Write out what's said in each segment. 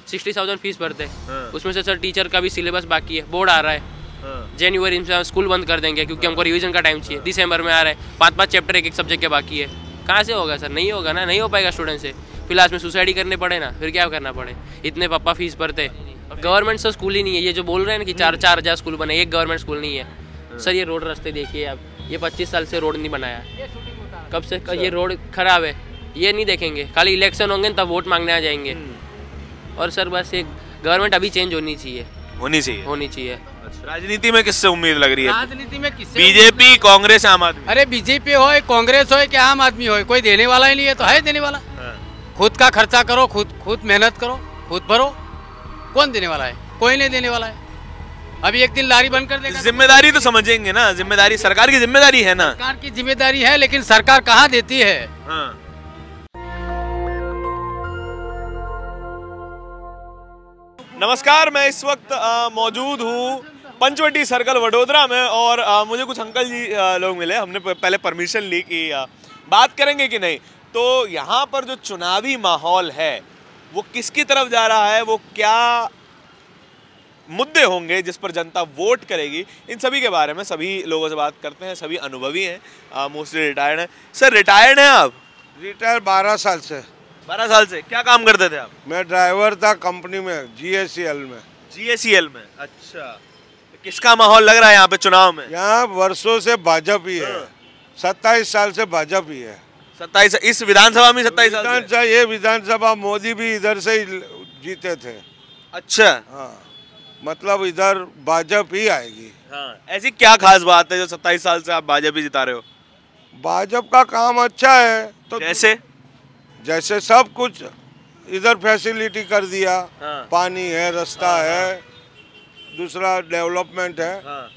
60,000 fees भरते हैं, उसमें से सर टीचर का भी सिलेबस बाकी है, बोर्ड आ रहा है, जनवरी में स्कूल बंद कर देंगे क्योंकि हमको रिवीजन का टाइम चाहिए, दिसंबर में आ रहा है, 5-5 चैप्टर एक सब्जेक्ट के बाकी है, कहाँ से होगा सर? नहीं होगा ना, नहीं हो पाएगा स्टूडेंट से, फिर लास्ट में सुसाइड ही करने पड़े ना, फिर क्या करना पड़े? इतने पापा फीस भरते, गवर्नमेंट से स्कूल ही नहीं है, ये जो बोल रहे हैं ना कि 4-4 हज़ार स्कूल बने, एक गवर्नमेंट स्कूल नहीं है सर। ये रोड रास्ते देखिए आप, ये 25 साल से रोड नहीं बनाया, कब से ये रोड खराब है, ये नहीं देखेंगे, खाली इलेक्शन होंगे तब वोट मांगने आ जाएंगे। और सर बस एक गवर्नमेंट अभी चेंज होनी चाहिए। राजनीति में किससे उम्मीद लग रही है? राजनीति में किससे? बीजेपी, कांग्रेस, आम आदमी? अरे बीजेपी हो, कांग्रेस हो, क्या आम आदमी हो, कोई देने वाला ही नहीं है, तो है देने वाला? खुद का खर्चा करो, खुद मेहनत करो, खुद भरो, कौन देने वाला है? कोई नहीं देने वाला है। अभी एक दिन लारी बंद कर देगा। जिम्मेदारी तो समझेंगे ना, जिम्मेदारी सरकार की जिम्मेदारी है ना। सरकार की जिम्मेदारी है, लेकिन सरकार कहाँ देती है? नमस्कार, मैं इस वक्त मौजूद हूँ पंचवटी सर्कल वडोदरा में और मुझे कुछ अंकल जी लोग मिले। हमने पहले परमिशन ली कि बात करेंगे कि नहीं। तो यहाँ पर जो चुनावी माहौल है वो किसकी तरफ जा रहा है, वो क्या मुद्दे होंगे जिस पर जनता वोट करेगी, इन सभी के बारे में सभी लोगों से बात करते हैं। सभी अनुभवी हैं, मोस्टली रिटायर्ड हैं। सर रिटायर्ड हैं आप? रिटायर 12 साल से। 12 साल से क्या काम करते थे आप? मैं ड्राइवर था कंपनी में, GACL में। GACL में, अच्छा। किसका माहौल लग रहा है यहाँ पे चुनाव में? यहाँ वर्षों से भाजपा ही है, 27 साल से भाजपा ही है। 27? इस विधानसभा में 27 साल से? ये विधानसभा मोदी भी इधर से ही जीते थे। अच्छा, हाँ, मतलब इधर भाजपा ही आएगी। हाँ, ऐसी क्या खास बात है जो 27 साल से आप भाजपा ही जिता रहे हो? भाजपा का काम अच्छा है तो जैसे सब कुछ इधर फैसिलिटी कर दिया। हाँ। पानी है, रास्ता है, दूसरा डेवलपमेंट है। हाँ।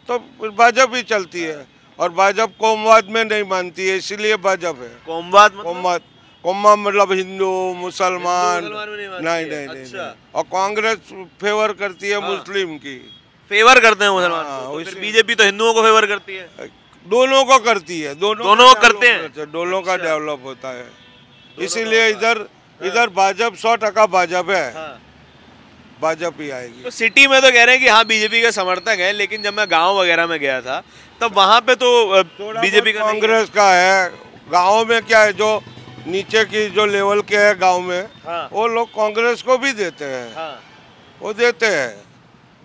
तो भाजपा ही चलती है और भाजपा कोमवाद में नहीं मानती है, इसीलिए भाजपा है। कोमवाद मतलब हिंदू मुसलमान नहीं। अच्छा। और कांग्रेस फेवर करती है मुस्लिम की। फेवर करते हैं मुसलमान? हाँ, बीजेपी तो हिंदुओं को फेवर करती है। दोनों को करती है, दोनों करते हैं, दोनों का डेवलप होता है। इसीलिए इधर भाजपा 100% भाजपा है। हाँ। भाजपा ही आएगी। तो सिटी में तो कह रहे हैं कि हाँ बीजेपी के समर्थक हैं, लेकिन जब मैं गांव वगैरह में गया था तब वहाँ पे तो बीजेपी का, कांग्रेस का है। गाँव में क्या है, जो नीचे की जो लेवल के है गाँव में, हाँ। वो लोग कांग्रेस को भी देते हैं। हाँ। वो देते हैं,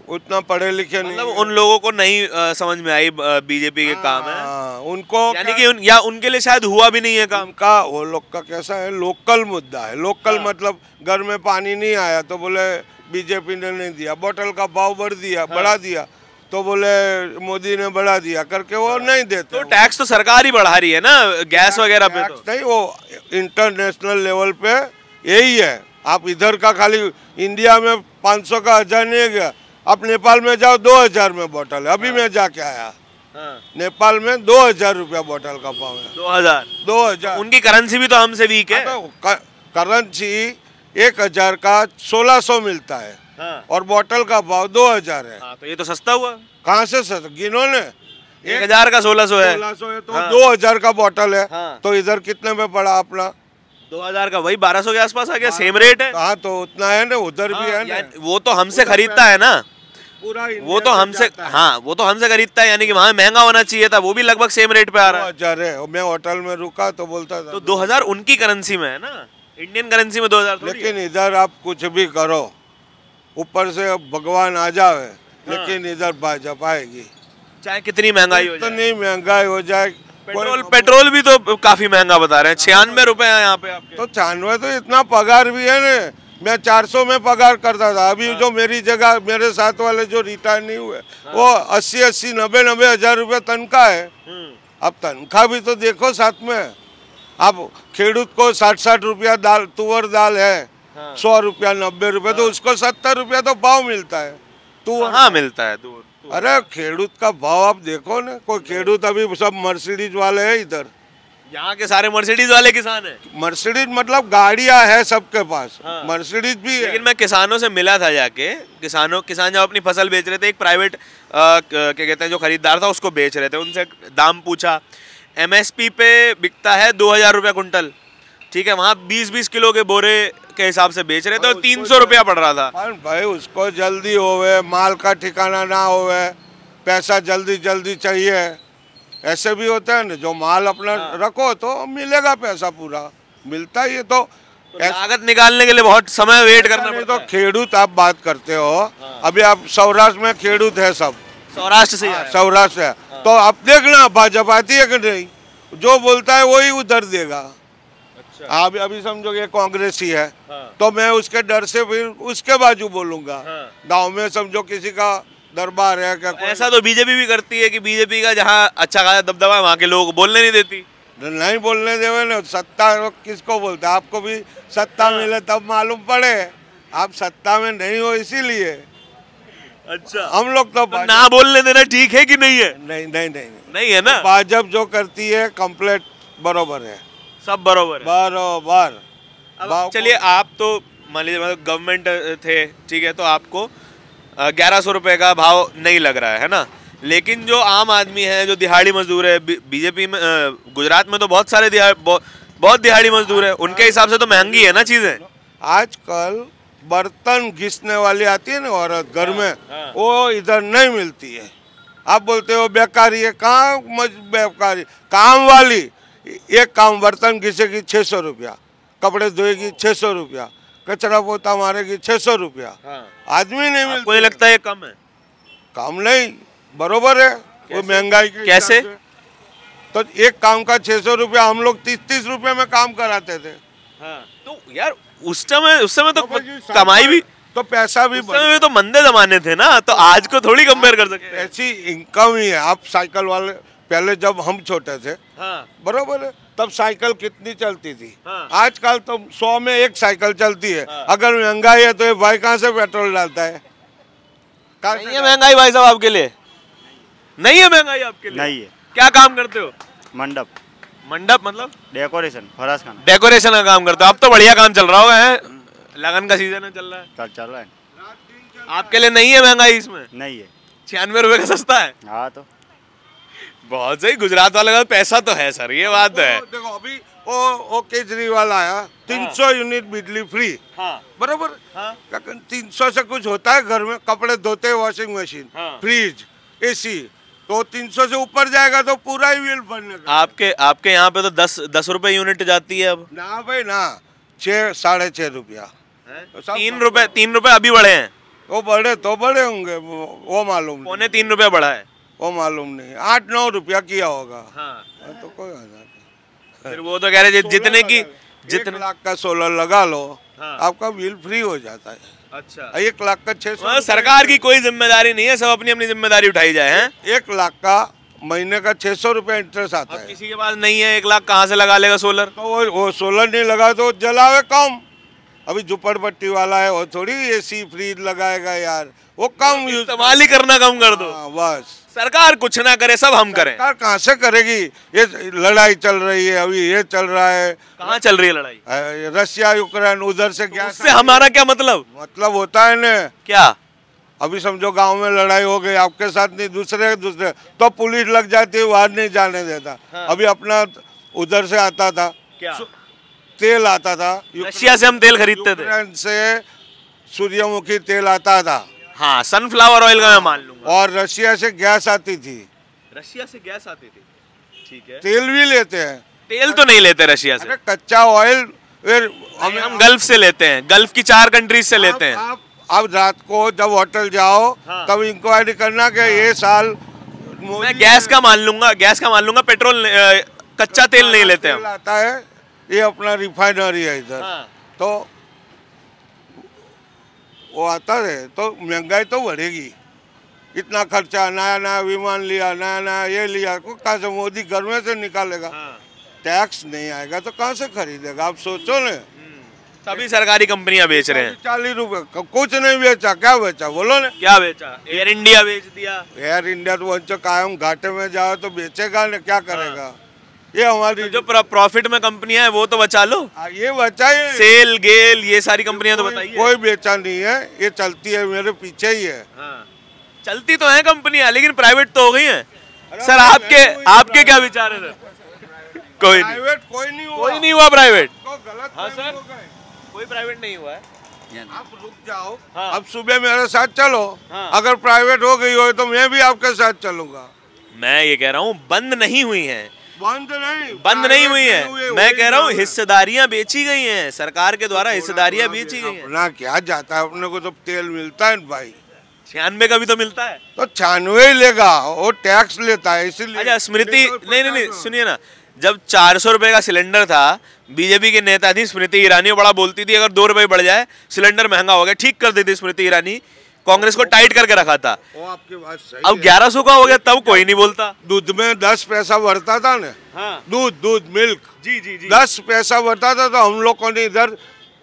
उतना पढ़े लिखे नहीं। मतलब उन लोगों को नहीं समझ में आई बीजेपी के काम है। उनको यानी कि या उनके लिए शायद हुआ भी नहीं है काम का। वो लोग का कैसा है, लोकल मुद्दा है। लोकल मतलब घर में पानी नहीं आया तो बोले बीजेपी ने नहीं दिया, बोतल का भाव बढ़ा दिया तो बोले मोदी ने बढ़ा दिया करके वो नहीं देते। तो टैक्स तो सरकार ही बढ़ा रही है ना गैस वगैरह पे? तो नहीं, वो इंटरनेशनल लेवल पे यही है। आप इधर का खाली इंडिया में 500 का 1000 नहीं गया, आप नेपाल में जाओ 2000 में बोतल है। अभी मैं जाके आया। हाँ। नेपाल में 2000 रुपया बोतल का भाव है। 2000। उनकी करेंसी भी तो हमसे वीक है। करेंसी 1000 का 1600 मिलता है। हाँ। और बोतल का भाव 2000 है। हाँ, तो ये तो सस्ता हुआ। कहाँ से सस्ता? गिनो ने, 1000 का 1600 है। 1600 है तो हाँ। 2000 का बोतल है। हाँ। तो इधर कितने में पड़ा अपना? 2000 का वही 1200 के आसपास आ गया। सेम रेट है। हाँ, तो उतना है ना, उधर भी है ना। वो तो हमसे खरीदता है ना पूरा, वो तो हमसे, हाँ वो तो हमसे खरीदता है, यानी कि वहाँ महंगा होना चाहिए था, वो भी लगभग सेम रेट पे आ रहा है। 2000 है। मैं होटल में रुका तो बोलता था तो 2000 उनकी करेंसी में है ना, इंडियन करेंसी में 2000। लेकिन इधर आप कुछ भी करो, ऊपर से भगवान आ जावे। हाँ। लेकिन इधर भाजपा आएगी, चाहे कितनी महंगाई हो जाए। नहीं महंगाई हो जाए। पेट्रोल भी तो काफी महंगा बता रहे हैं, 96 रुपए है यहाँ पे आपके। तो 96 तो इतना पगार भी है ना। मैं 400 में पगार करता था। अभी जो मेरी जगह मेरे साथ वाले जो रिटायर नहीं हुए, वो 80-80, 90-90 हजार रुपये तनख्वाह है। अब तनख्वाह भी तो देखो साथ में। अब खेडूत को 60-60 रुपया दाल, तुअर दाल है 100 रुपया 90 रुपये, तो उसको 70 रुपया तो भाव मिलता है। हाँ मिलता है। अरे खेडूत का भाव आप देखो ना। कोई खेडूत अभी सब मर्सिडीज वाले है इधर। यहाँ के सारे मर्सिडीज वाले किसान हैं। मर्सिडीज मतलब गाड़ियां है सबके पास। हाँ। मर्सिडीज भी है। लेकिन मैं किसानों से मिला था जाके, किसान जब अपनी फसल बेच रहे थे, एक प्राइवेट क्या कहते हैं जो खरीदार था उसको बेच रहे थे, उनसे दाम पूछा। MSP पे बिकता है 2000 रुपये कुंटल, ठीक है। वहाँ 20-20 किलो के बोरे के हिसाब से बेच रहे थे और 300 रुपया पड़ रहा था। भाई उसको जल्दी होवे, माल का ठिकाना ना होवे, पैसा जल्दी जल्दी चाहिए, ऐसे भी होता है ना। जो माल अपना रखो तो मिलेगा पैसा, पूरा मिलता ही है। तो लागत निकालने के लिए बहुत समय वेट करना पड़ता है। तो खेडूत आप बात करते हो, अभी आप सौराष्ट्र में खेडूत है सब, सौराष्ट्र से सौराष्ट्र है, तो आप देखना भाजपा आती है कि नहीं, जो बोलता है वही उधर देगा। अच्छा। आप अभी समझो ये कांग्रेस ही है, तो मैं उसके डर से फिर उसके बाजू बोलूंगा। गांव में समझो किसी का दरबार है क्या, ऐसा तो बीजेपी भी करती है कि बीजेपी का जहाँ अच्छा खासा दबदबा है वहाँ के लोग बोलने नहीं देती। नहीं बोलने देवे ना, सत्ता किसको बोलते हैं? आपको भी सत्ता मिले तब मालूम पड़े, आप सत्ता में नहीं हो इसीलिए। अच्छा, हम लोग तो ना बोलने देना ठीक है कि नहीं है? नहीं है ना। भाजपा जो करती है कंप्लीट बरोबर है, सब बरोबर है, बरोबर। अब चलिए, आप तो मान लीजिए मतलब गवर्नमेंट थे, ठीक है, तो आपको 1100 रुपए का भाव नहीं लग रहा है ना, लेकिन जो आम आदमी है, जो दिहाड़ी मजदूर है, बीजेपी में गुजरात में तो बहुत सारे बहुत दिहाड़ी मजदूर है, उनके हिसाब से तो महंगी है ना चीजें। आजकल बर्तन घिसने वाली आती है ना औरत घर में, वो इधर नहीं मिलती है। आप बोलते हो बेकारी है, कहाँ बेकारी, काम वाली एक काम बर्तन घिसेगी 600 रुपया, कपड़े धोएगी 600 रुपया, कचरा पोता मारेगी 600 रुपया। आदमी नहीं मिलता। मुझे लगता है कम है। कम नहीं, बरोबर है। वो महंगाई के कैसे? तो एक काम का 600 रुपया, हम लोग 30-30 रुपए में काम कराते थे। तो यार उस समय तो कमाई भी, तो पैसा भी, उस समय तो मंदे जमाने थे ना, तो आज को थोड़ी कंपेयर कर सकते हैं। ऐसी इनकम ही है। आप साइकिल वाले, पहले जब हम छोटे थे, बरोबर है, तब साइकिल कितनी चलती थी। आजकल तो 100 में एक साइकिल चलती है। अगर महंगाई है तो ये भाई कहाँ से पेट्रोल डालता है? नहीं है महंगाई भाई साहब आपके लिए? नहीं है महंगाई आपके लिए? नहीं है। क्या काम करते हो? मंडप। मंडप मतलब? डेकोरेशन, फराज खाना। डेकोरेशन का काम करते हो? अब तो बढ़िया काम चल रहा होगा, है लगन का सीजन है, चल रहा है। चल रहा है। आपके लिए नहीं है महंगाई इसमें? नहीं है। 96 रुपए का सस्ता है। हाँ, तो बहुत सही। गुजरात वाले का पैसा तो है सर, ये बात है। देखो अभी वो केजरीवाल आया, 300 यूनिट बिजली फ्री, बरोबर। 300 से कुछ होता है घर में, कपड़े धोते, वॉशिंग मशीन, फ्रिज, एसी, तो 300 से ऊपर जाएगा तो पूरा ही बिल भरने का। आपके यहाँ पे तो 10 रुपए यूनिट जाती है अब ना भाई ना, 6-6.5 रुपया। 3 रुपए अभी बढ़े हैं। वो बढ़े तो बढ़े होंगे, वो मालूम, 2.25 रुपया बढ़ा है, वो मालूम नहीं। 8-9 रुपया किया होगा। तो कोई फिर वो तो कह रहे जितने की 1 लाख का सोलर लगा लो, आपका बिल फ्री हो जाता है। अच्छा, 1 लाख का 600। सरकार की कोई जिम्मेदारी नहीं है, सब अपनी अपनी जिम्मेदारी उठाई जाए हैं। 1 लाख का महीने का 600 रुपया इंटरेस्ट आता है। किसी के पास नहीं है 1 लाख, कहाँ से लगा लेगा सोलर? तो वो सोलर नहीं लगा तो जलावे कम। अभी झुपड़पट्टी वाला है, वो थोड़ी एसी फ्रिज लगाएगा यार, वो कम इस्तेमाल ही करना कम कर दो। बस सरकार कुछ ना करे, सब हम करें। सरकार कहाँ से करेगी? ये लड़ाई चल रही है, अभी ये चल रहा है। कहाँ चल रही है लड़ाई? रशिया यूक्रेन, उधर से गैस। उससे हमारा क्या मतलब? मतलब होता है ना, क्या? अभी समझो गांव में लड़ाई हो गई, आपके साथ नहीं, दूसरे तो पुलिस लग जाती है, बाहर नहीं जाने देता। अभी अपना उधर से आता था, क्या तेल आता था, रशिया से हम तेल खरीदते थे, यूक्रेन से सूर्यमुखी तेल आता था। हाँ, सनफ्लावर ऑयल का मैं मान लूंगा। और रशिया से गैस आती थी। रशिया से गैस आती थी, ठीक है। तेल भी लेते हैं। तेल तो नहीं लेते रशिया से। कच्चा ऑयल हम गल्फ से लेते हैं, गल्फ की 4 कंट्रीज से लेते हैं। अब रात को जब होटल जाओ, तब इंक्वायरी करना कि ये साल मैं गैस का मान लूंगा, पेट्रोल कच्चा तेल नहीं लेते हम। आता है, ये अपना रिफाइनरी है इधर, तो वो आता है, तो महंगाई तो बढ़ेगी। इतना खर्चा, नया विमान लिया, नया ये लिया, कहाँ से मोदी घर में से निकालेगा? टैक्स नहीं आएगा तो कहाँ से खरीदेगा? आप सोचो ना। सभी सरकारी कंपनियां बेच रहे हैं। 40 रुपए कुछ नहीं बेचा, क्या बेचा बोलो ना? क्या बेचा? एयर इंडिया बेच दिया। एयर इंडिया तो बच्चों कायम घाटे में जाओ तो बेचेगा ना, क्या करेगा? ये हमारी जो प्रॉफिट में कंपनियां हैं वो तो बचा लो। ये बचाइए, सेल, गेल, ये सारी कंपनियां तो बताइए। कोई बेचा नहीं है, ये चलती है, मेरे पीछे ही है। चलती तो है कंपनियां, लेकिन प्राइवेट तो हो गई हैं। सर आपके क्या विचार है सर? कोई नहीं प्राइवेट कोई नहीं हुआ प्राइवेट। गलत। हाँ सर, कोई प्राइवेट नहीं हुआ है। आप रुक जाओ। हाँ। अब सुबह मेरे साथ चलो। हाँ। अगर प्राइवेट हो गई हो तो मैं भी आपके साथ चलूंगा। मैं ये कह रहा हूँ बंद नहीं हुई है, बंद नहीं हुई है। मैं कह रहा हूँ हिस्सेदारियां बेची गई हैं, सरकार के द्वारा हिस्सेदारियां बेची गई हैं। अपना क्या जाता है, अपने को तो तेल मिलता है भाई। 96 का भी तो मिलता है। तो 96 ही लेगा, वो टैक्स लेता है इसीलिए। अच्छा स्मृति, नहीं सुनिए ना, जब 400 रुपए का सिलेंडर था, बीजेपी के नेता थी स्मृति ईरानी, बड़ा बोलती थी अगर 2 रुपए बढ़ जाए सिलेंडर महंगा हो गया, ठीक कर देती स्मृति ईरानी, कांग्रेस को टाइट करके रखा था। वो आपकी बात सही अब 1100 का हो गया तब कोई नहीं बोलता। दूध में 10 पैसा बढ़ता था ना। हाँ। दूध मिल्क जी 10 पैसा बढ़ता था तो हम लोग को ने इधर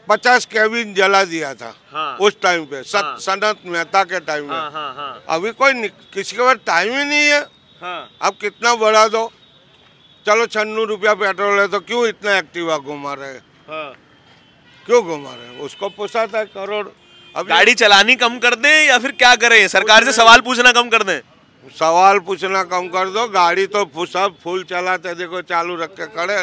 50 केबिन जला दिया था। हाँ। उस टाइम पे सनत मेहता के टाइम में। हाँ। अभी कोई किसी के पास टाइम ही नहीं है। हाँ। अब कितना बढ़ा दो, चलो 96 रुपया पेट्रोल है तो क्यों इतना एक्टिवा घुमा रहे, क्यों घुमा रहे? उसको पोसाता है करोड़। अब गाड़ी चलानी कम कर दे या फिर क्या करें, सरकार से सवाल पूछना कम कर दें? सवाल पूछना कम कर दो। गाड़ी तो सब फुल चलाते, देखो चालू रख के खड़े।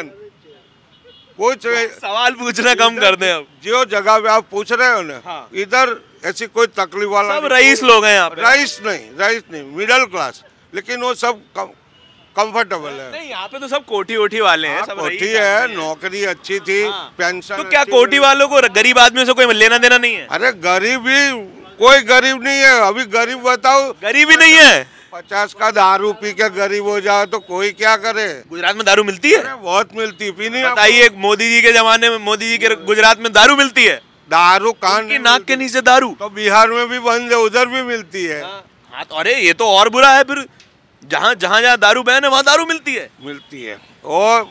कुछ सवाल पूछना कम कर दें। अब जो जगह पे आप पूछ रहे हो ना, हाँ। इधर ऐसी कोई तकलीफ वाला सब रईस लोग हैं यहाँ पे। रईस नहीं, मिडिल क्लास, लेकिन वो सब कंफर्टेबल है। नहीं, यहाँ पे तो सब कोठी वोठी वाले हैं। सब कोठी है, नौकरी अच्छी थी। हाँ। पेंशन तो क्या कोठी वालों को गरीब आदमियों से कोई लेना देना नहीं है? अरे गरीबी, कोई गरीब नहीं है। अभी गरीब बताओ, गरीब ही नहीं है। 50 का दारू पी के गरीब हो जाए तो कोई क्या करे? गुजरात में दारू मिलती है? अरे बहुत मिलती, पीनी। बताइए, मोदी जी के जमाने में, मोदी जी के गुजरात में दारू मिलती है? दारू कान की नाक के नीचे दारू तो बिहार में भी बंद है, उधर भी मिलती है। हाँ तो अरे ये तो और बुरा है फिर। जहाँ दारू बैन है वहाँ दारू मिलती है। और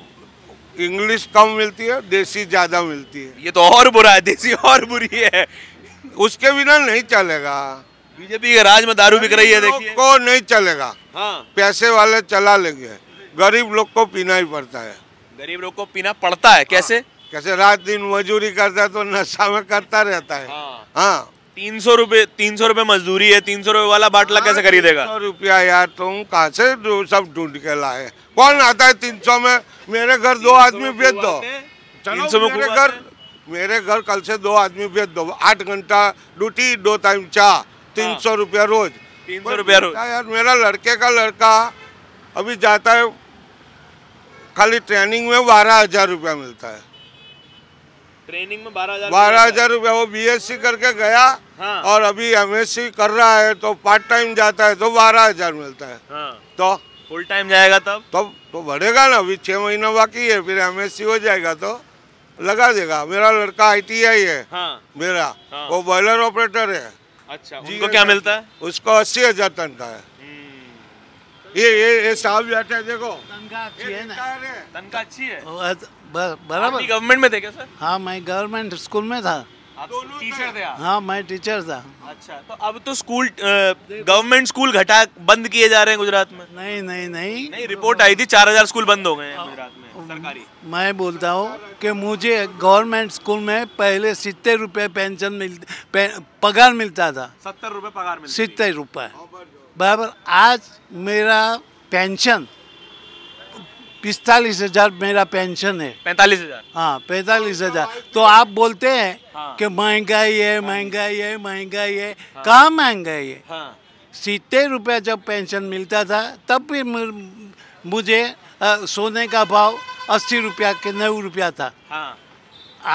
इंग्लिश कम मिलती है, देसी ज्यादा मिलती है। ये तो और बुरा है, देसी और बुरी है। उसके बिना नहीं चलेगा। बीजेपी के राज में दारू बिक रही है, देखिए। को नहीं चलेगा। हाँ। पैसे वाले चला लेंगे, गरीब लोग को पीना ही पड़ता है। गरीब लोग को पीना पड़ता है। कैसे? कैसे? रात दिन मजदूरी करता है तो नशा में करता रहता है। हाँ। 300 रुपए मजदूरी है, 300 रुपए वाला बाटला कैसे खरीदेगा? 300 रुपया यार, तुम कहाँ से सब ढूंढ के लाए? कौन आता है 300 में? मेरे घर 2 आदमी भेज दो। 300 में मेरे घर कल से 2 आदमी भेज दो। 8 घंटा ड्यूटी, 2 टाइम चाह, 300 रुपया रोज। 300 रुपया रोज यार। मेरा लड़के का लड़का अभी जाता है, खाली ट्रेनिंग में 12,000 रुपया मिलता है। ट्रेनिंग में 12,000 रुपया। वो बीएससी करके गया। हाँ। और अभी एमएससी कर रहा है तो पार्ट टाइम जाता है तो 12,000 मिलता है। हाँ। तो फुल टाइम जाएगा तब तो बढ़ेगा ना। अभी 6 महीना बाकी है, फिर एमएससी हो जाएगा तो लगा देगा। मेरा लड़का ITI है। हाँ। मेरा। हाँ। वो बॉयलर ऑपरेटर है। अच्छा, उनको क्या मिलता है? उसको 80,000 तनख्वाह है। ये साहब बैठे हैं, देखो। तनख्वाह अच्छी है ना? तनख्वाह अच्छी है। बराबर। गवर्नमेंट में थे क्या सर? हाँ, मैं गवर्नमेंट स्कूल में था। आप टीचर थे आप? हाँ, मैं टीचर था। अच्छा, तो अब तो स्कूल, गवर्नमेंट स्कूल बंद किए जा रहे हैं गुजरात में। नहीं, रिपोर्ट आई थी 4,000 स्कूल बंद हो गए हैं गुजरात में सरकारी। मैं बोलता हूँ कि मुझे गवर्नमेंट स्कूल में पहले 70 रुपये पेंशन पगार मिलता था। 70 रुपए पगार मिलता? 70 रुपये बराबर। आज मेरा पेंशन 45,000 मेरा पेंशन है। 45,000? हाँ, 45,000। तो आप बोलते हैं हाँ। कि महंगाई है, महंगाई है, महंगाई है। हाँ। कहाँ महंगाई है? हाँ। 70 रुपये जब पेंशन मिलता था तब भी मुझे सोने का भाव 80 रुपया के 90 रुपया था। हाँ।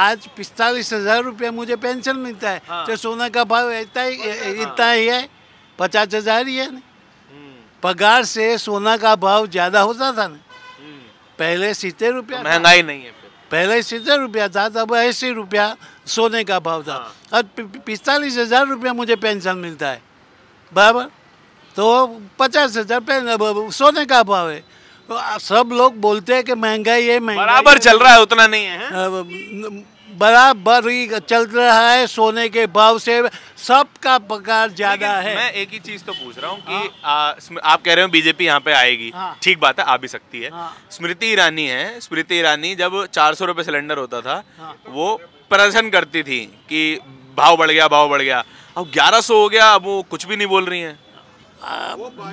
आज 45,000 रुपया मुझे पेंशन मिलता है। हाँ। तो सोने का भाव इतना ही है, 50,000 ही है ना। पगार से सोना का भाव ज़्यादा होता था ना। पहले 70 रुपया, महंगाई नहीं है फिर। पहले 70 रुपया था, तब 80 रुपया सोने का भाव था। हाँ। अब 45,000 रुपया मुझे पेंशन मिलता है बराबर। तो 50,000 सोने का भाव है। तो सब लोग बोलते हैं कि महंगाई है, महंगाई बराबर चल रहा है, उतना नहीं है। बराबर ही चल रहा है। सोने के भाव से सबका पगार ज्यादा है। मैं एक ही चीज तो पूछ रहा हूँ कि आप कह रहे हो बीजेपी यहाँ पे आएगी। हाँ। ठीक बात है, आ भी सकती है। हाँ। स्मृति ईरानी है, स्मृति ईरानी जब 400 रुपए सिलेंडर होता था, हाँ। वो प्रदर्शन करती थी कि भाव बढ़ गया, भाव बढ़ गया। अब 1100 हो गया, अब वो कुछ भी नहीं बोल रही हैं।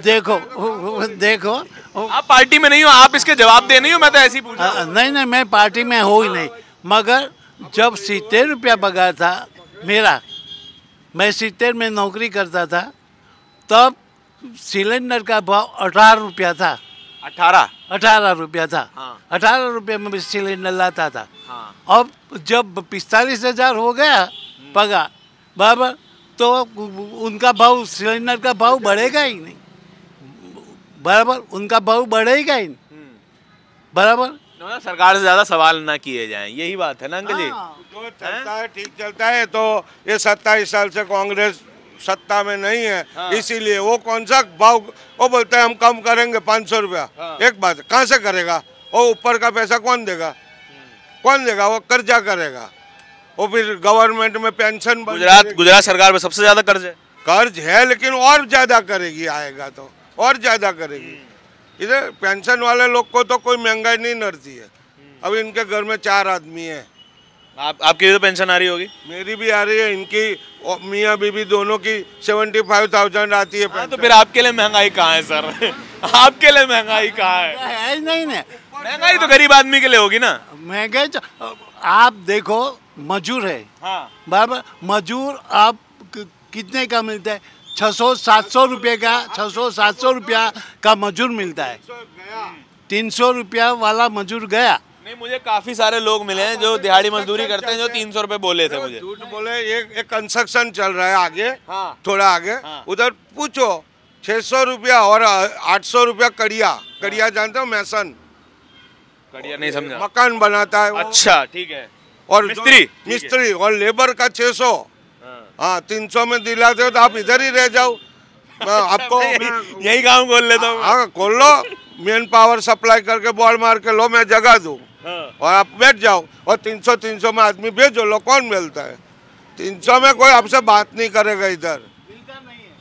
देखो आप पार्टी में नहीं हो, आप इसके जवाब दे नहीं हो। मैं तो ऐसे ही पूछ रहा हूँ। नहीं, मैं पार्टी में हो ही नहीं, मगर जब 70 रुपया पगार था मेरा, मैं 70 में नौकरी करता था, तब सिलेंडर का भाव 18 रुपया था। 18 रुपया था। 18 रुपये में सिलेंडर लाता था। अब जब 45,000 हो गया पगार बराबर, तो उनका भाव, सिलेंडर का भाव बढ़ेगा ही नहीं बराबर, उनका भाव बढ़ेगा ही नहीं बराबर। सरकार से ज्यादा सवाल ना किए जाएं, यही बात है ना अंकल जी। तो चलता है, ठीक चलता है। तो ये 27 साल से कांग्रेस सत्ता में नहीं है, इसीलिए वो कौन सा भाव, वो बोलते हैं हम कम करेंगे 500 रुपया। एक बात, कहाँ से करेगा वो? ऊपर का पैसा कौन देगा? कौन देगा? वो कर्जा करेगा, वो फिर गवर्नमेंट में पेंशन। गुजरात सरकार में सबसे ज्यादा कर्ज है, लेकिन और ज्यादा करेगी, आएगा तो और ज्यादा करेगी। इधर पेंशन वाले लोग को तो कोई महंगाई नहीं नड़ती है। अब इनके घर में 4 आदमी है। आपकी तो पेंशन आ रही होगी? मेरी भी आ रही है, इनकी मियाँ बीबी दोनों की 75,000 आती है। तो फिर आपके लिए महंगाई कहाँ है सर? आपके लिए महंगाई कहाँ है? नहीं, महंगाई तो गरीब आदमी के लिए होगी ना। महंगाई तो आप देखो, मजूर है बराबर, मजूर आप कितने का मिलता है? 600-700 रुपये का, 600-700 रुपया का मजूर मिलता है। 300 रुपया वाला मजूर गया। नहीं, मुझे काफी सारे लोग मिले हैं जो दिहाड़ी मजदूरी करते हैं, जो 300 रुपए बोले थे मुझे। झूठ बोले। एक कंस्ट्रक्शन चल रहा है आगे, थोड़ा आगे, उधर पूछो 600 रुपया और 800 रुपया कड़िया जानते हो? मैसन कड़िया नहीं समझा। मकान बनाता है। अच्छा, ठीक है। और मिस्त्री और लेबर का 600। हाँ, 300 में दिलाते हो तो आप इधर ही रह जाओ। आपको यही काम खोल लेता हूँ। हाँ, खोल लो, मेन पावर सप्लाई करके बॉल मार के लो, मैं जगह दूँ और आप बैठ जाओ। और 300 में आदमी भेजो, लो, कौन मिलता है? 300 में कोई आपसे बात नहीं करेगा इधर।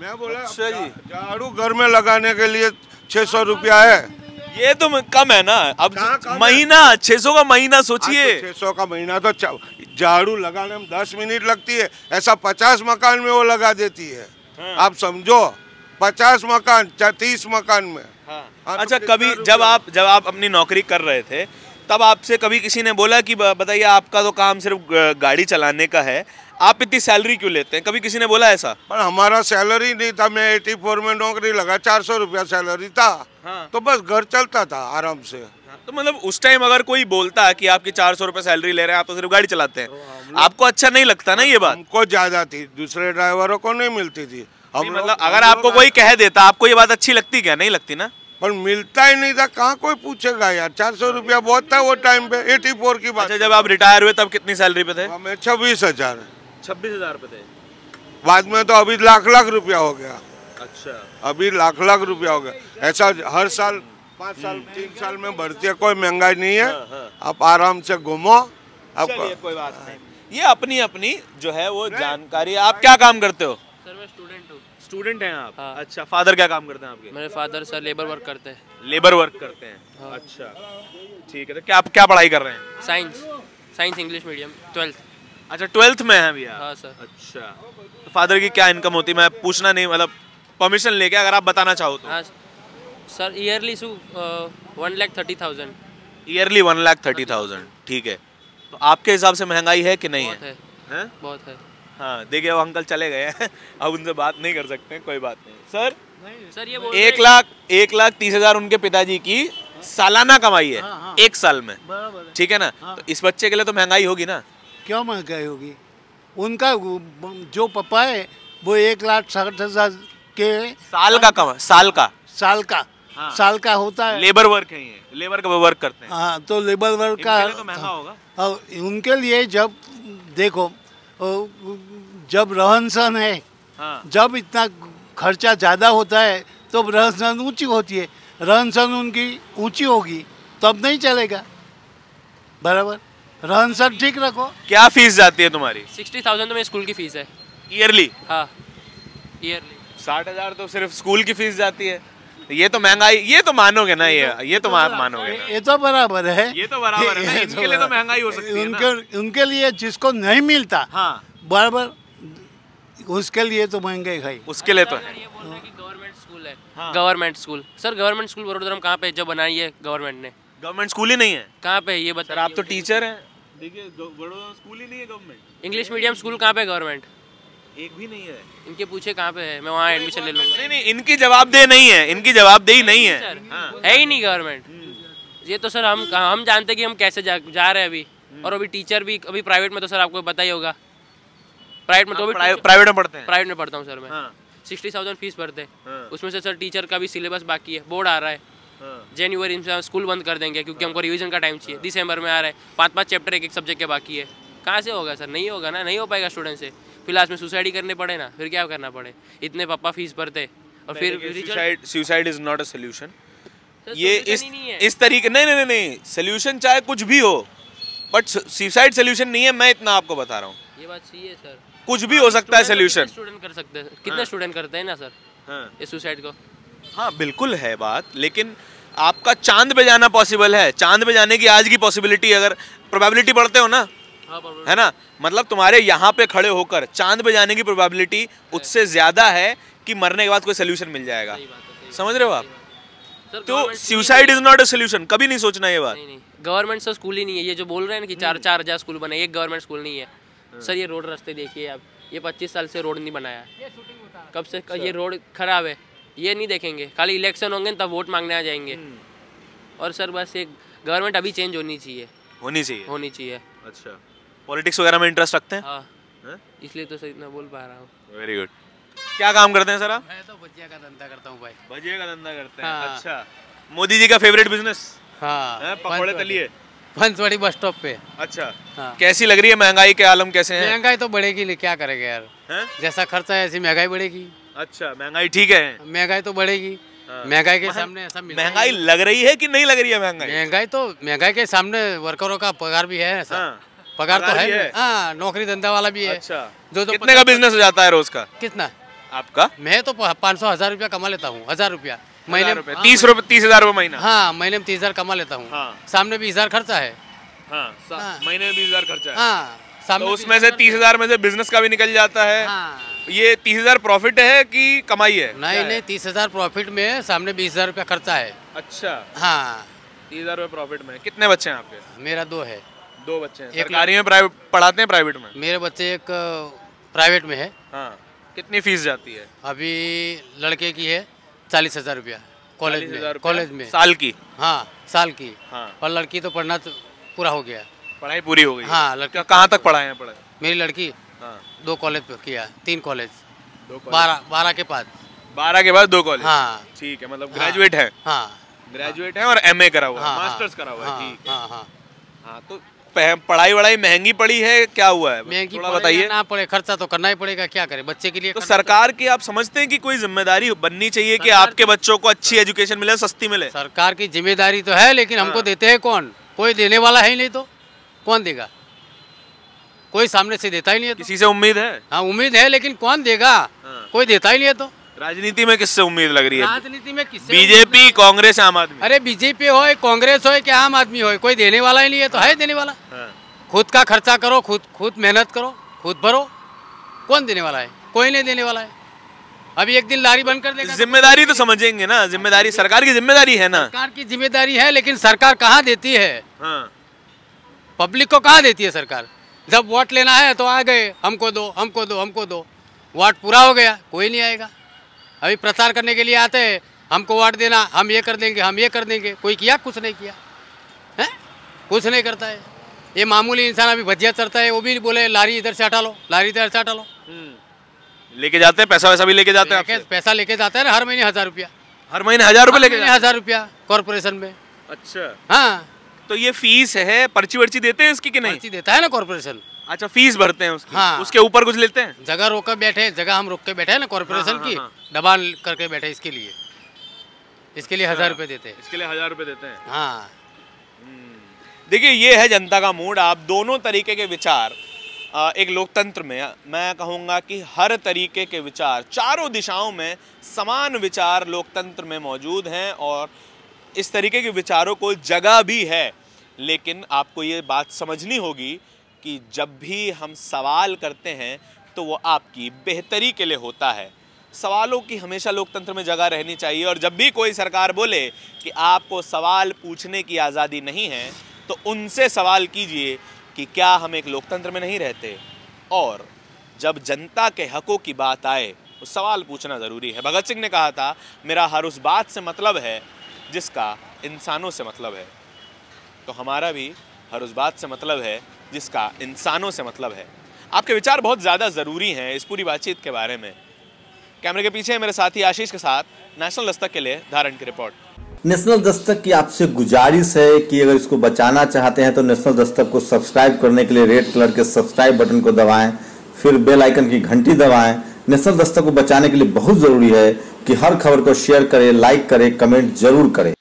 मैं बोला अच्छा जी, झाड़ू घर में लगाने के लिए 600 रुपया है। ये तो कम है ना। अब महीना 600 का महीना सोचिए। 600 का महीना तो झाड़ू लगाने में 10 मिनट लगती है, ऐसा 50 मकान में वो लगा देती है। आप समझो, 50 मकान 30 मकान में। अच्छा, कभी जब आप अपनी नौकरी कर रहे थे, तब आपसे कभी किसी ने बोला कि बताइए आपका तो काम सिर्फ गाड़ी चलाने का है, आप इतनी सैलरी क्यों लेते हैं? कभी किसी ने बोला ऐसा? पर हमारा सैलरी नहीं था। मैं 84 में नौकरी लगा, 400 रुपया सैलरी था। तो बस घर चलता था आराम से। तो मतलब उस टाइम अगर कोई बोलता कि आपकी 400 रुपये सैलरी ले रहे हैं, आप तो सिर्फ गाड़ी चलाते हैं, आपको अच्छा नहीं लगता ना ये बात? हमको ज्यादा थी, दूसरे ड्राइवरों को नहीं मिलती थी। मतलब अगर आपको कोई कह देता, आपको ये बात अच्छी लगती क्या? नहीं लगती ना। पर मिलता ही नहीं था, कहाँ कोई पूछेगा यार। 400 रुपया बहुत था वो टाइम पे, 84 की बात। अच्छा, जब आप रिटायर हुए तब कितनी सैलरी पे थे? मैं 26,000। 26,000 पे थे। बाद में तो अभी लाख रुपया हो गया। अच्छा, अभी लाख रुपया हो गया। ऐसा हर साल 5 साल 3 साल में बढ़ती है, कोई महंगाई नहीं है। आप आराम से घूमो। आपको कोई बात नहीं। ये अपनी अपनी जो है वो जानकारी। आप क्या काम करते हो? सर मैं स्टूडेंट हूँ। स्टूडेंट हैं आप? हाँ। अच्छा, फादर क्या काम करते हैं आपके? मेरे फादर सर लेबर वर्क करते हैं। लेबर वर्क करते हैं? हाँ। अच्छा, ठीक है। तो क्या पढ़ाई कर रहे हैं? Science English medium 12th। अच्छा, 12th में है भैया? हाँ सर। अच्छा, तो फादर की क्या इनकम होती है? मैं पूछना नहीं, मतलब परमिशन लेके अगर आप बताना चाहो तो। हाँ सर, ईयरली 1,30,000। ईयरली 1,30,000, ठीक है। तो आपके हिसाब से महंगाई है कि नहीं है? बहुत है। हाँ, देखिए वो अंकल चले गए हैं। अब उनसे बात नहीं कर सकते, कोई बात नहीं। सर ये 1,30,000 उनके पिताजी की सालाना कमाई है। एक साल में, ठीक है ना? तो इस बच्चे के लिए तो महंगाई होगी ना? क्यों महंगाई होगी? उनका जो पापा है वो 1,60,000 के साल का होता है। लेबर वर्क है, ये लेबर का वर्क करते हैं। हाँ, तो लेबर वर्क का तो महंगा होगा। उनके लिए जब देखो, जब रहन सहन है, जब इतना खर्चा ज़्यादा होता है तो रहन सहन ऊँची होती है। रहन सहन उनकी ऊँची होगी तब नहीं चलेगा बराबर। रहन सहन ठीक रखो। क्या फीस जाती है तुम्हारी? 60,000 तो मेरी स्कूल की फीस है। ईयरली? हाँ, ईयरली 60,000 तो सिर्फ स्कूल की फीस जाती है। ये तो महंगाई, ये तो मानोगे ना? ये तो आप मानोगे ना? ये तो बराबर है। ये तो बराबर है ना? इनके लिए तो महंगाई हो सकती है ना? उनके लिए जिसको नहीं मिलता, हाँ, बराबर, उसके लिए तो महंगाई है। उसके लिए तो है। ये बोल रहे हैं कि गवर्नमेंट स्कूल है। Government school sir, government school Vadodara में कहाँ पे जो बनाई है गवर्नमेंट ने? गवर्नमेंट स्कूल ही नहीं है। कहाँ पे ये बता? आप तो टीचर हैं। देखिए बड़ोदरा स्कूल ही नहीं है गवर्नमेंट। इंग्लिश मीडियम स्कूल कहाँ पे गवर्नमेंट? एक भी नहीं है। इनके पूछे कहाँ पे है, मैं वहाँ एडमिशन ले लूँगा। नहीं, इनकी जवाबदेही नहीं है, इनकी जवाबदेही नहीं है। है ही नहीं गवर्नमेंट। ये तो सर हम जानते हैं कि हम कैसे जा रहे हैं अभी। और अभी टीचर भी अभी प्राइवेट में, तो सर आपको पता ही होगा, प्राइवेट में तो प्राइवेट में पढ़ते हैं। प्राइवेट में पढ़ता हूँ सर मैं। 60,000 फीस भरते हैं, उसमें से सर टीचर का भी सिलेबस बाकी है, बोर्ड आ रहा है। जनवरी में स्कूल बंद कर देंगे क्योंकि हमको रिवीजन का टाइम चाहिए। दिसंबर में आ रहा है, 5-5 चैप्टर एक सब्जेक्ट के बाकी है। कहाँ से होगा सर? नहीं होगा ना, नहीं हो पाएगा स्टूडेंट से। फिलहाल में सुसाइड ही करने पड़े ना, फिर क्या करना पड़े? इतने पापा फीस भरते और फिर suicide is not a solution. ये इस तरीके नहीं, सोल्यूशन चाहे कुछ भी हो, बट सुसाइड सोल्यूशन नहीं है। मैं इतना आपको बता रहा हूँ, ये बात सही है सर। कुछ भी हो सकता है सोल्यूशन। स्टूडेंट कर सकते हैं, कितने स्टूडेंट करते हैं ना सर इस सुसाइड को। हाँ बिल्कुल है बात, लेकिन आपका चांद पे जाना पॉसिबल है। चांद पे जाने की आज की पॉसिबिलिटी, अगर प्रोबेबिलिटी पढ़ते हो ना, है ना, मतलब तुम्हारे यहाँ पे खड़े होकर चांद पे जाने की प्रोबेबिलिटी उससे ज्यादा है कि मरने के बाद कोई सोल्यूशन मिल जाएगा। समझ रहे हो आप? तो suicide is not a solution, कभी नहीं सोचना ये बात। नहीं, गवर्नमेंट से स्कूल ही नहीं है। ये जो बोल रहे हैं ना कि 4,000 स्कूल बने, एक गवर्नमेंट स्कूल नहीं है सर। ये रोड रास्ते देखिए आप, ये 25 साल से रोड नहीं बनाया, कब से ये रोड खराब है, ये नहीं देखेंगे। खाली इलेक्शन होंगे तब वोट मांगने आ जाएंगे। और सर बस एक गवर्नमेंट अभी चेंज होनी चाहिए। अच्छा, पॉलिटिक्स वगैरह में इंटरेस्ट रखते हैं? हाँ, इसलिए तो सर इतना बोल पा रहा हूँ। Very good. क्या काम करते हैं सर आप? मैं तो भजिया का धंधा करता हूँ भाई। भजिया का धंधा करते हैं? हाँ। अच्छा, मोदी जी का फेवरेट बिजनेस? हाँ, पकौड़े तलिए पंचवड़ी बस स्टॉप पे। अच्छा। हाँ। कैसी लग रही है महंगाई के आलम कैसे हैं? महंगाई तो बढ़ेगी, क्या करेंगे यार, जैसा खर्चा है ऐसी महंगाई बढ़ेगी। अच्छा, महंगाई ठीक है? महंगाई तो बढ़ेगी। महंगाई के सामने ऐसा महंगाई लग रही है कि नहीं लग रही है? महंगाई के सामने वर्करों का पगार भी है सर। पगार तो है। हाँ, नौकरी धंधा वाला भी है। अच्छा। जो कितने का बिजनेस हो जाता है रोज का? कितना आपका? मैं तो 500-1000 रुपया कमा लेता हूँ। 1000 रुपया महीने में। 30,000 रुपये महीना? हाँ, महीने में 30,000 कमा लेता हूँ। सामने 20,000 खर्चा है। महीने में 20,000 खर्चा है। हाँ, सामने तो उसमें से 30,000 में से बिजनेस का भी निकल जाता है। ये 30,000 प्रॉफिट है कि कमाई है? नहीं, 30,000 प्रॉफिट में, सामने 20,000 रुपया खर्चा है। अच्छा। हाँ, 30,000 रुपये प्रॉफिट में। कितने बच्चे हैं आपके? मेरा 2 है। 2 बच्चे हैं। सरकारी में पढ़ाते हैं प्राइवेट में? मेरे बच्चे एक प्राइवेट में है। हाँ। कितनी फीस जाती है? अभी लड़के की है 40,000 रुपया कॉलेज में साल की? हाँ, साल की। हाँ। और लड़की तो पढ़ना तो पूरा हो गया, पढ़ाई पूरी हो गई? हाँ। लड़का कहाँ तक पढ़ाए हैं? मेरी लड़की 2 कॉलेज पे किया, 3 कॉलेज, 12 के बाद। 12 के बाद 2 कॉलेज? हाँ। ठीक है, मतलब ग्रेजुएट है? हाँ, ग्रेजुएट है और MA करा हुआ है, मास्टर्स करा हुआ है। ठीक है। हाँ, तो पढ़ाई वढ़ाई महंगी पड़ी है, क्या हुआ है? महंगी थोड़ा बताइए। ना पड़े, खर्चा तो करना ही पड़ेगा, क्या करें बच्चे के लिए। तो सरकार की आप समझते हैं कि कोई जिम्मेदारी बननी चाहिए कि आपके बच्चों को अच्छी एजुकेशन मिले, सस्ती मिले? सरकार की जिम्मेदारी तो है, लेकिन हमको देते हैं कौन? कोई देने वाला है ही नहीं, तो कौन देगा? कोई सामने से देता ही नहीं है। किसी से उम्मीद है? हाँ, उम्मीद है, लेकिन कौन देगा? कोई देता ही नहीं है। तो राजनीति में किससे उम्मीद लग रही है? राजनीति में किससे? बीजेपी, कांग्रेस, आम आदमी? अरे बीजेपी हो, कांग्रेस हो, क्या आम आदमी हो, कोई देने वाला ही नहीं है। तो है देने वाला? खुद का खर्चा करो, खुद मेहनत करो, खुद भरो। कौन देने वाला है? कोई नहीं देने वाला है। अभी एक दिन लारी बंद कर देगा। जिम्मेदारी तो समझेंगे ना, जिम्मेदारी सरकार की जिम्मेदारी है ना। सरकार की जिम्मेदारी है, लेकिन सरकार कहाँ देती है? पब्लिक को कहाँ देती है सरकार? जब वोट लेना है तो आ गए, हमको दो, हमको दो, हमको दो। वोट पूरा हो गया, कोई नहीं आएगा। अभी प्रचार करने के लिए आते हैं, हमको वोट देना, हम ये कर देंगे, हम ये कर देंगे। कोई किया? कुछ नहीं किया है, कुछ नहीं करता है। ये मामूली इंसान अभी भजिया चढ़ता है, वो भी बोले लारी इधर से हटा लो, लारी इधर से हटा लो। लेके जाते हैं पैसा, वैसा भी लेके जाते हैं? पैसा लेके जाता है ना, हर महीने 1000 रुपया। हर महीने 1000 रुपये लेके? 1000 रुपया कॉर्पोरेशन में। अच्छा। हाँ, तो ये फीस है, पर्ची वर्ची देते हैं इसकी कि नहीं? पर्ची देता है ना कॉर्पोरेशन। अच्छा, फीस भरते हैं उसकी? हाँ। उसके ऊपर कुछ लेते हैं? जगह रोक कर बैठे, जगह हम रोक के बैठे है ना कॉर्पोरेशन की, दबान करके बैठे, इसके लिए 1000 रुपये देते हैं। इसके लिए 1000 रुपये देते हैं? हाँ। देखिए, ये है जनता का मूड। आप दोनों तरीके के विचार एक लोकतंत्र में, मैं कहूँगा कि हर तरीके के विचार, चारों दिशाओं में समान विचार लोकतंत्र में मौजूद हैं और इस तरीके के विचारों को जगह भी है। लेकिन आपको ये बात समझनी होगी कि जब भी हम सवाल करते हैं तो वो आपकी बेहतरी के लिए होता है। सवालों की हमेशा लोकतंत्र में जगह रहनी चाहिए और जब भी कोई सरकार बोले कि आपको सवाल पूछने की आज़ादी नहीं है तो उनसे सवाल कीजिए कि क्या हम एक लोकतंत्र में नहीं रहते, और जब जनता के हकों की बात आए तो सवाल पूछना ज़रूरी है। भगत सिंह ने कहा था, मेरा हर उस बात से मतलब है जिसका इंसानों से मतलब है। तो हमारा भी हर उस बात से मतलब है जिसका इंसानों से मतलब है। आपके विचार बहुत ज़्यादा ज़रूरी हैं इस पूरी बातचीत के बारे में। कैमरे के पीछे मेरे साथी आशीष के साथ नेशनल दस्तक के लिए धारण की रिपोर्ट। नेशनल दस्तक की आपसे गुजारिश है कि अगर इसको बचाना चाहते हैं तो नेशनल दस्तक को सब्सक्राइब करने के लिए रेड कलर के सब्सक्राइब बटन को दबाएं, फिर बेल आइकन की घंटी दबाएं। नेशनल दस्तक को बचाने के लिए बहुत ज़रूरी है कि हर खबर को शेयर करें, लाइक करें, कमेंट जरूर करें।